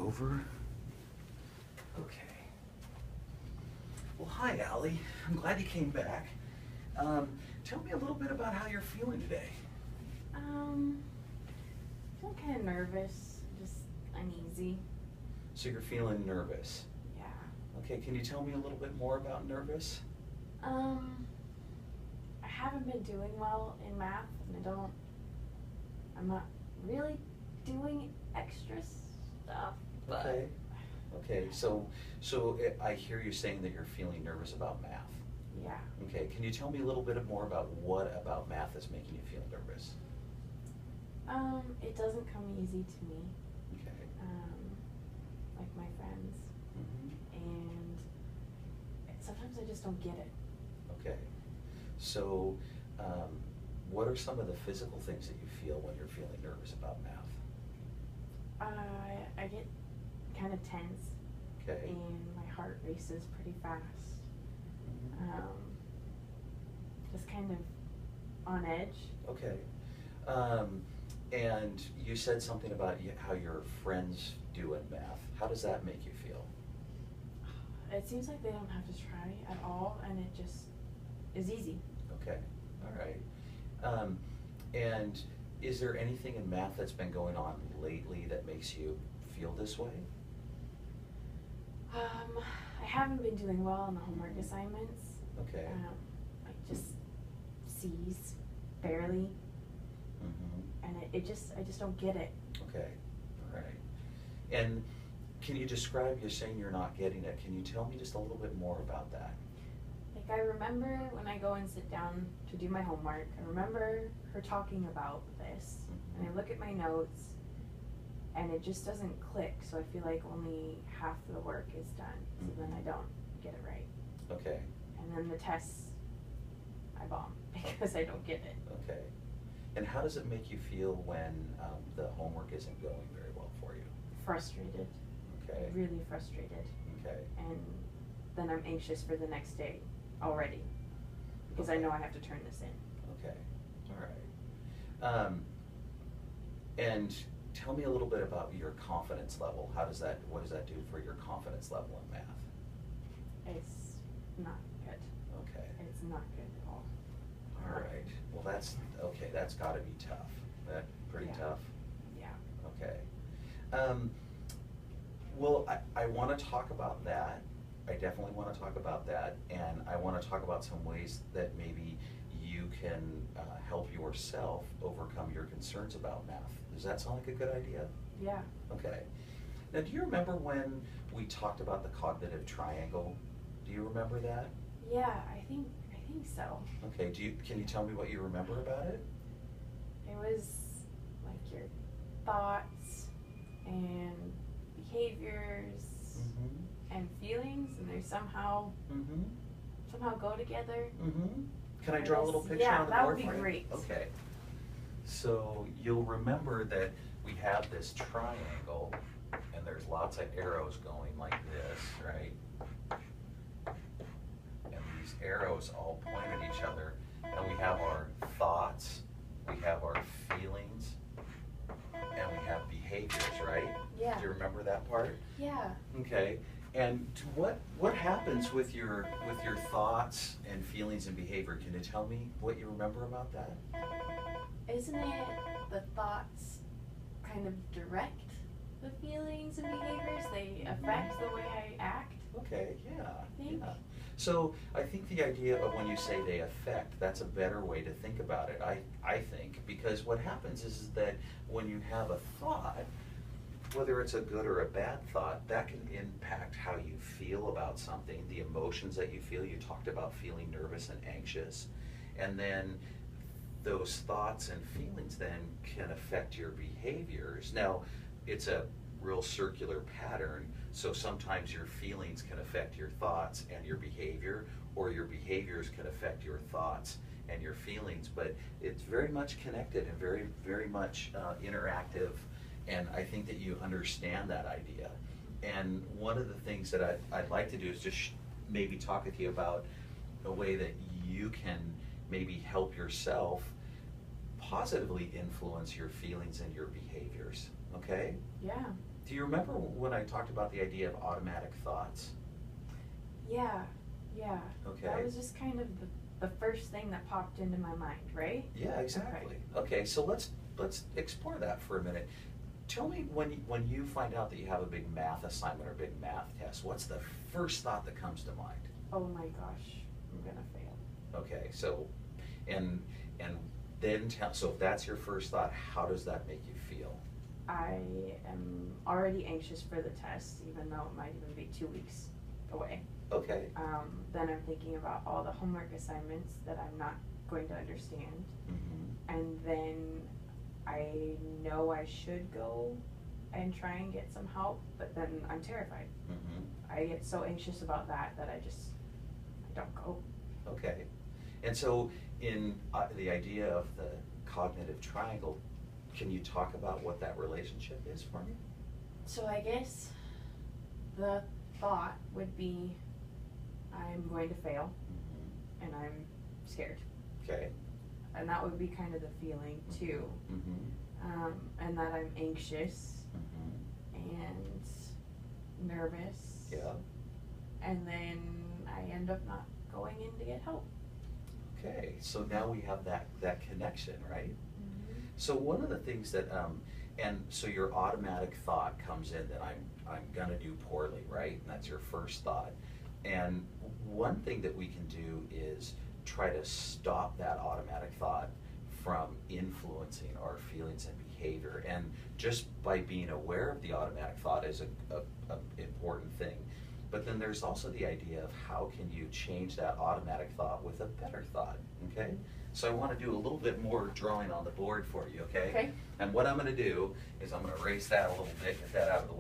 over. Okay. Well, hi, Allie. I'm glad you came back. Tell me a little bit about how you're feeling today. I'm kind of nervous, just uneasy. So you're feeling nervous. Yeah. Okay, can you tell me a little bit more about nervous? I haven't been doing well in math, and I'm not really doing extra stuff. But Okay. Okay, so I hear you saying that you're feeling nervous about math. yeah. Okay, can you tell me a little bit more about what about math is making you feel nervous? It doesn't come easy to me, Okay. like my friends, and sometimes I just don't get it. Okay. So, what are some of the physical things that you feel when you're feeling nervous about math? I get kind of tense, Okay. and my heart races pretty fast. Just kind of on edge. Okay. And you said something about how your friends do in math. How does that make you feel? It seems like they don't have to try at all, and it just is easy. Okay, all right. And is there anything in math that's been going on lately that makes you feel this way? I haven't been doing well on the homework assignments. Okay. Like just C's, barely, and I just don't get it. Okay, all right. And can you describe, you're saying you're not getting it, can you tell me just a little bit more about that? Like I remember when I go and sit down to do my homework, I remember her talking about this, and I look at my notes, and it just doesn't click, so I feel like only half the work is done, so then I don't get it right. Okay. And then the tests, I bomb because I don't get it. Okay. And how does it make you feel when the homework isn't going very well for you? Frustrated. Okay. Really frustrated. Okay. And then I'm anxious for the next day already because I know I have to turn this in. Okay. All right. And tell me a little bit about your confidence level. What does that do for your confidence level in math? It's not good. Okay. It's not good at all. All right. Well, that's got to be tough. That pretty tough? Yeah. Okay. Well, I want to talk about that. I definitely want to talk about that, and I want to talk about some ways that maybe you can help yourself overcome your concerns about math. Does that sound like a good idea? Yeah. Okay. Now, do you remember when we talked about the cognitive triangle? Do you remember that? Yeah, I think so. Okay. Can you tell me what you remember about it? It was like your thoughts and behaviors and feelings, and they somehow go together. Can I draw a little picture on the that board would be for you? great. Okay. So you'll remember that we have this triangle, and there's lots of arrows going like this, right? And these arrows all point at each other, and we have our thoughts, we have our feelings, and we have behaviors, right? Yeah. Do you remember that part? Yeah. Okay. And what happens with your thoughts and feelings and behavior? Can you tell me what you remember about that? Isn't it the thoughts kind of direct the feelings and behaviors? They affect the way I act? Okay, yeah. I think. Yeah. So I think the idea of when you say they affect, that's a better way to think about it, I think, because what happens is that when you have a thought, whether it's a good or a bad thought, that can impact how you feel about something, the emotions that you feel. You talked about feeling nervous and anxious, and then those thoughts and feelings then can affect your behaviors. Now, it's a real circular pattern, so sometimes your feelings can affect your thoughts and your behavior, or your behaviors can affect your thoughts and your feelings, but it's very much connected and very, very much interactive, and I think that you understand that idea. And one of the things that I'd like to do is just maybe talk with you about a way that you can maybe help yourself positively influence your feelings and your behaviors, okay? Yeah. Do you remember when I talked about the idea of automatic thoughts? Yeah, yeah. Okay. That was just kind of the first thing that popped into my mind, right? Yeah, exactly. Okay, so let's explore that for a minute. Tell me when you find out that you have a big math assignment or big math test, what's the first thought that comes to mind? Oh my gosh, I'm gonna fail. Okay, so and then so if that's your first thought, how does that make you feel? I am already anxious for the test, even though it might even be 2 weeks away. Okay. Then I'm thinking about all the homework assignments that I'm not going to understand. Mm-hmm. And then I know I should go and try and get some help, but then I'm terrified. Mm-hmm. I get so anxious about that I don't go. Okay. And so in the idea of the cognitive triangle, can you talk about what that relationship is for me? So I guess the thought would be I'm going to fail Mm-hmm. and I'm scared. Okay. And that would be kind of the feeling too. Mm-hmm. And that I'm anxious Mm-hmm. and nervous. Yeah. And then I end up not going in to get help. Okay, so now we have that connection, right? Mm-hmm. So one of the things that, and so your automatic thought comes in that I'm gonna do poorly, right? And that's your first thought. And one thing that we can do is try to stop that automatic thought from influencing our feelings and behavior. And just by being aware of the automatic thought is a important thing. But then there's also the idea of how can you change that automatic thought with a better thought, okay? So I want to do a little bit more drawing on the board for you, okay? Okay. And what I'm going to do is I'm going to erase that a little bit, get that out of the way.